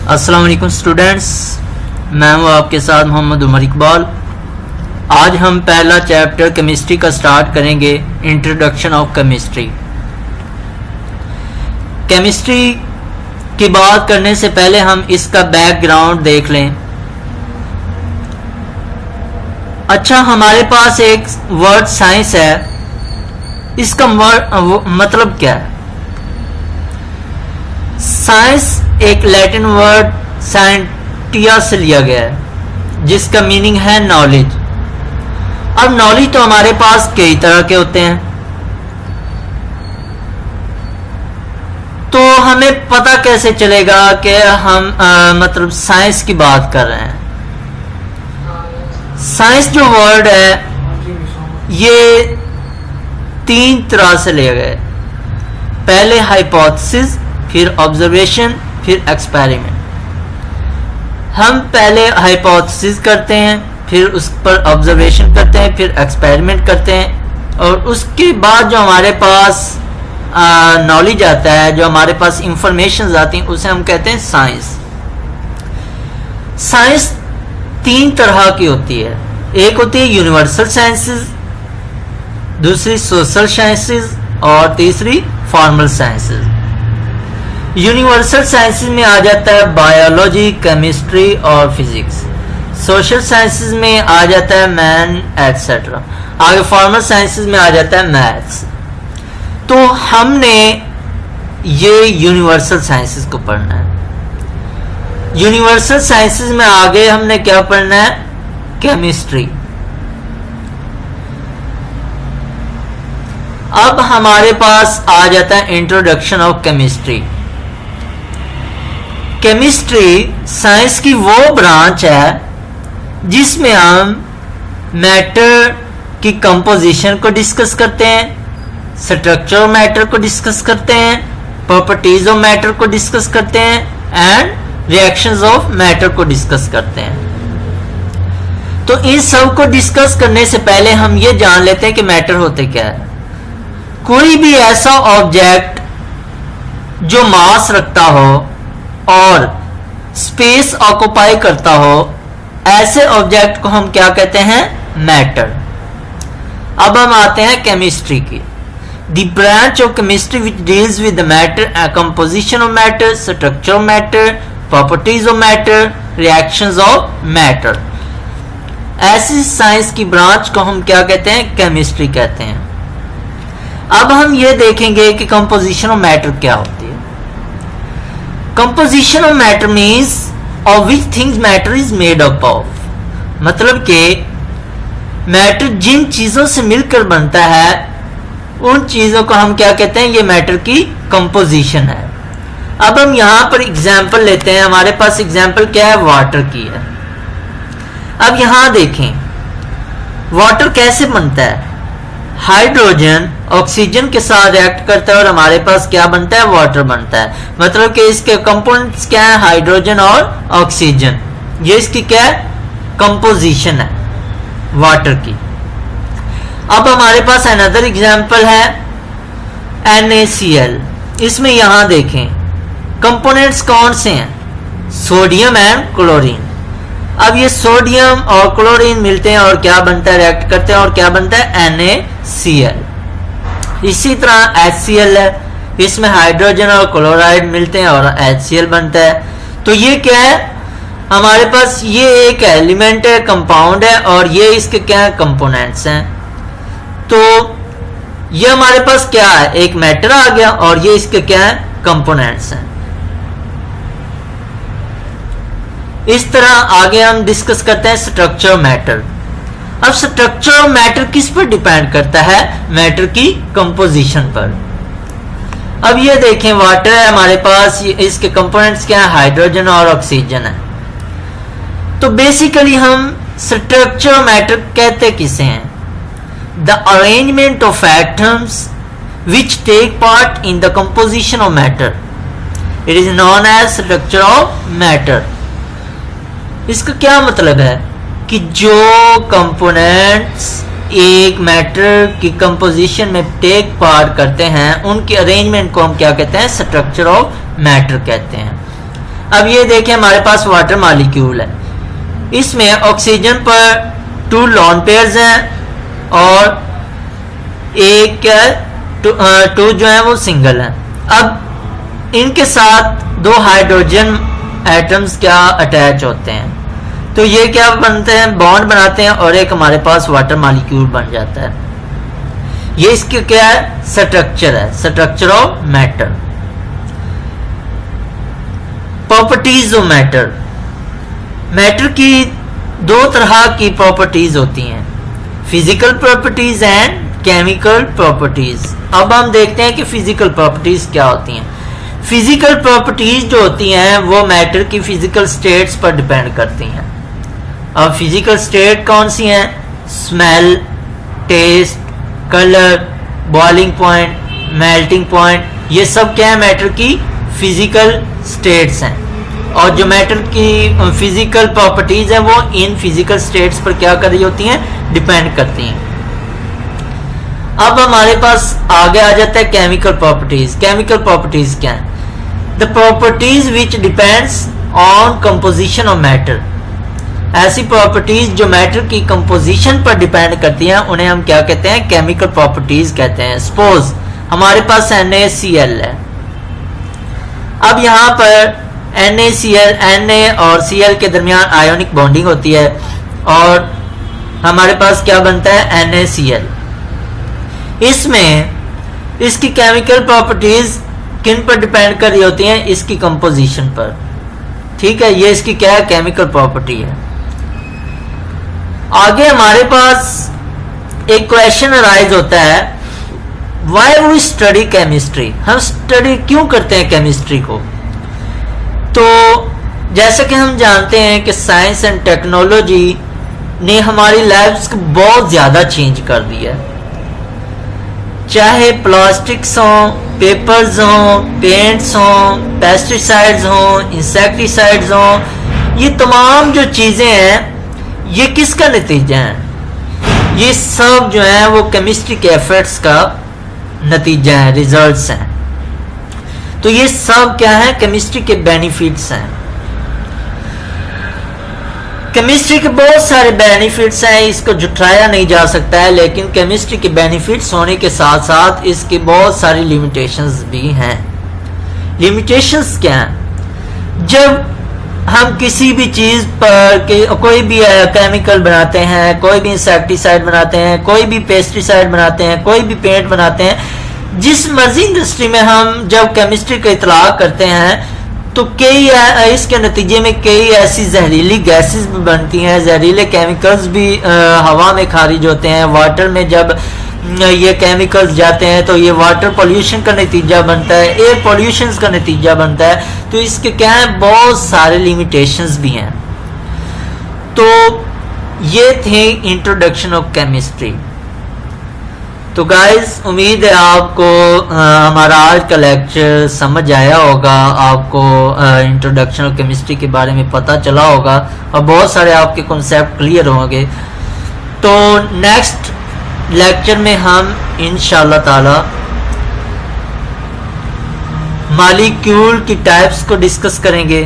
अस्सलाम वालेकुम स्टूडेंट्स, मैं हूं आपके साथ मोहम्मद उमर इकबाल। आज हम पहला चैप्टर केमिस्ट्री का स्टार्ट करेंगे, इंट्रोडक्शन ऑफ केमिस्ट्री। केमिस्ट्री की बात करने से पहले हम इसका बैकग्राउंड देख लें। अच्छा, हमारे पास एक वर्ड साइंस है, इसका मतलब क्या है? साइंस एक लैटिन वर्ड साइंटिया से लिया गया है जिसका मीनिंग है नॉलेज। अब नॉलेज तो हमारे पास कई तरह के होते हैं, तो हमें पता कैसे चलेगा कि हम मतलब साइंस की बात कर रहे हैं? साइंस जो वर्ड है ये तीन तरह से लिया गया है। पहले हाइपोथेसिस, फिर ऑब्जर्वेशन, फिर एक्सपेरिमेंट। हम पहले हाइपोथेसिस करते हैं, फिर उस पर ऑब्जर्वेशन करते हैं, फिर एक्सपेरिमेंट करते हैं, और उसके बाद जो हमारे पास नॉलेज आता है, जो हमारे पास इंफॉर्मेशन आती हैं, उसे हम कहते हैं साइंस। साइंस तीन तरह की होती है। एक होती है यूनिवर्सल साइंसेस, दूसरी सोशल साइंसेस, और तीसरी फॉर्मल साइंसेस। यूनिवर्सल साइंसेस में आ जाता है बायोलॉजी, केमिस्ट्री और फिजिक्स। सोशल साइंसेस में आ जाता है मैन एटसेट्रा। आगे फॉर्मल साइंसेस में आ जाता है मैथ्स। तो हमने ये यूनिवर्सल साइंसेस को पढ़ना है। यूनिवर्सल साइंसेस में आगे हमने क्या पढ़ना है? केमिस्ट्री। अब हमारे पास आ जाता है introduction of chemistry. Chemistry science की वो ब्रांच है जिसमें हम मैटर की कंपोजिशन को डिस्कस करते हैं, स्ट्रक्चर ऑफ मैटर को डिस्कस करते हैं, प्रॉपर्टीज ऑफ मैटर को डिस्कस करते हैं, एंड रिएक्शंस ऑफ मैटर को डिस्कस करते हैं। तो इन सब को डिस्कस करने से पहले हम ये जान लेते हैं कि मैटर होते क्या है। कोई भी ऐसा ऑब्जेक्ट जो मास रखता हो और स्पेस ऑक्युपाई करता हो, ऐसे ऑब्जेक्ट को हम क्या कहते हैं? मैटर। अब हम आते हैं केमिस्ट्री की। The branch of chemistry which deals with the matter, composition of matter, structure of matter, properties of matter, reactions of matter. ऐसी साइंस की ब्रांच को हम क्या कहते हैं? केमिस्ट्री कहते हैं। अब हम ये देखेंगे कि कंपोजिशन ऑफ मैटर क्या होती है। Composition of matter means of which things matter is made up of. मतलब कि मैटर जिन चीजों से मिलकर बनता है, उन चीजों को हम क्या कहते हैं? ये मैटर की कंपोजिशन है। अब हम यहां पर एग्जाम्पल लेते हैं। हमारे पास एग्जाम्पल क्या है? वाटर की है। अब यहां देखें वाटर कैसे बनता है। हाइड्रोजन ऑक्सीजन के साथ रिएक्ट करता है और हमारे पास क्या बनता है? वाटर बनता है। मतलब कि इसके कंपोनेंट्स क्या है? हाइड्रोजन और ऑक्सीजन। ये इसकी क्या है? कंपोजिशन है वाटर की। अब हमारे पास अनदर एग्जांपल है NaCl। इसमें यहां देखें कंपोनेंट्स कौन से हैं? Sodium and chlorine. अब ये सोडियम और क्लोरीन मिलते हैं और क्या बनता है? रिएक्ट करते हैं और क्या बनता है? NaCl। इसी तरह HCl है, इसमें हाइड्रोजन और क्लोराइड मिलते हैं और HCl बनता है। तो ये क्या है? हमारे पास ये एक एलिमेंट है, कंपाउंड है, और ये इसके क्या है? कंपोनेंट्स हैं। तो ये हमारे पास क्या है? एक मैटर आ गया और ये इसके क्या है? कंपोनेंट्स हैं। इस तरह आगे हम डिस्कस करते हैं स्ट्रक्चर ऑफ मैटर। अब स्ट्रक्चर ऑफ मैटर किस पर डिपेंड करता है? मैटर की कंपोजिशन पर। अब ये देखें वाटर है हमारे पास, इसके कंपोनेंट्स क्या है? हाइड्रोजन और ऑक्सीजन है। तो बेसिकली हम स्ट्रक्चर ऑफ मैटर कहते किसे हैं? The arrangement of atoms which take part in the composition of matter, it is known as structure of matter. इसका क्या मतलब है कि जो कंपोनेंट्स एक मैटर की कंपोजिशन में टेक पार्ट करते हैं, उनके अरेंजमेंट को हम क्या कहते हैं? स्ट्रक्चर ऑफ मैटर कहते हैं। अब ये देखें हमारे पास वाटर मॉलिक्यूल है, इसमें ऑक्सीजन पर 2 लोन पेयर्स हैं और एक टू जो है वो सिंगल है। अब इनके साथ 2 हाइड्रोजन एटम्स क्या अटैच होते हैं, तो ये क्या बनते हैं, बॉन्ड बनाते हैं और एक हमारे पास वाटर मॉलिक्यूल बन जाता है। ये इसके क्या है, स्ट्रक्चर है, structure of matter. Properties of matter, matter की 2 तरह की प्रॉपर्टीज होती हैं, physical properties and chemical properties. अब हम देखते हैं कि फिजिकल प्रॉपर्टीज क्या होती हैं। फिजिकल प्रॉपर्टीज जो होती हैं वो मैटर की फिजिकल स्टेट्स पर डिपेंड करती हैं। अब फिजिकल स्टेट कौन सी हैं, smell, taste, colour, boiling point, melting point, ये सब क्या है, मैटर की फिजिकल स्टेट्स हैं। और जो मैटर की फिजिकल प्रॉपर्टीज हैं वो इन फिजिकल स्टेट्स पर क्या कर रही होती हैं, डिपेंड करती हैं। अब हमारे पास आगे आ जाता है केमिकल प्रॉपर्टीज। केमिकल प्रॉपर्टीज क्या है, the properties which depends on composition of matter. ऐसी प्रॉपर्टीज जो मैटर की कंपोजिशन पर डिपेंड करती हैं उन्हें हम क्या कहते हैं, केमिकल प्रॉपर्टीज कहते हैं। सपोज हमारे पास NaCl है, अब यहाँ पर NaCl, Na और Cl के दरमियान आयोनिक बॉन्डिंग होती है और हमारे पास क्या बनता है, NaCl। इसमें इसकी केमिकल प्रॉपर्टीज किन पर डिपेंड कर रही होती हैं, इसकी कंपोजिशन पर। ठीक है, ये इसकी क्या है, केमिकल प्रॉपर्टी है। आगे हमारे पास एक क्वेश्चन अराइज होता है, व्हाई वी स्टडी केमिस्ट्री, हम स्टडी क्यों करते हैं केमिस्ट्री को। तो जैसा कि हम जानते हैं कि साइंस एंड टेक्नोलॉजी ने हमारी लाइफ्स को बहुत ज़्यादा चेंज कर दिया है। चाहे प्लास्टिक्स हों, पेपर्स हों, पेंट्स हों, पेस्टिसाइड्स हों, इंसेक्टिसाइड्स हों, ये तमाम जो चीज़ें हैं ये किसका नतीजा है, ये सब जो है वो केमिस्ट्री के एफर्ट्स का नतीजा है, रिजल्ट्स हैं। तो ये सब क्या है, केमिस्ट्री के बेनिफिट्स हैं। केमिस्ट्री के बहुत सारे बेनिफिट्स हैं, इसको जुटाया नहीं जा सकता है, लेकिन केमिस्ट्री के बेनिफिट्स होने के साथ साथ इसकी बहुत सारी लिमिटेशंस भी हैं। लिमिटेशंस क्या हैं, जब हम किसी भी चीज पर कोई भी केमिकल बनाते हैं, कोई भी इंसेक्टिसाइड बनाते हैं, कोई भी पेस्टिसाइड बनाते हैं, कोई भी पेंट बनाते हैं, जिस मर्जी इंडस्ट्री में हम जब केमिस्ट्री का इतलाक करते हैं तो कई इसके नतीजे में कई ऐसी जहरीली गैसेस भी बनती हैं, जहरीले केमिकल्स भी हवा में खारिज होते हैं। वाटर में जब ये केमिकल्स जाते हैं तो ये वाटर पोल्यूशन का नतीजा बनता है, एयर पोल्यूशन का नतीजा बनता है। तो इसके क्या है, बहुत सारे लिमिटेशंस भी हैं। तो ये थे इंट्रोडक्शन ऑफ केमिस्ट्री। तो गाइस, उम्मीद है आपको हमारा आज का लेक्चर समझ आया होगा, आपको इंट्रोडक्शन ऑफ केमिस्ट्री के बारे में पता चला होगा और बहुत सारे आपके कॉन्सेप्ट क्लियर होंगे। तो नेक्स्ट लेक्चर में हम इंशाल्लाह ताला मॉलिक्यूल की टाइप्स को डिस्कस करेंगे।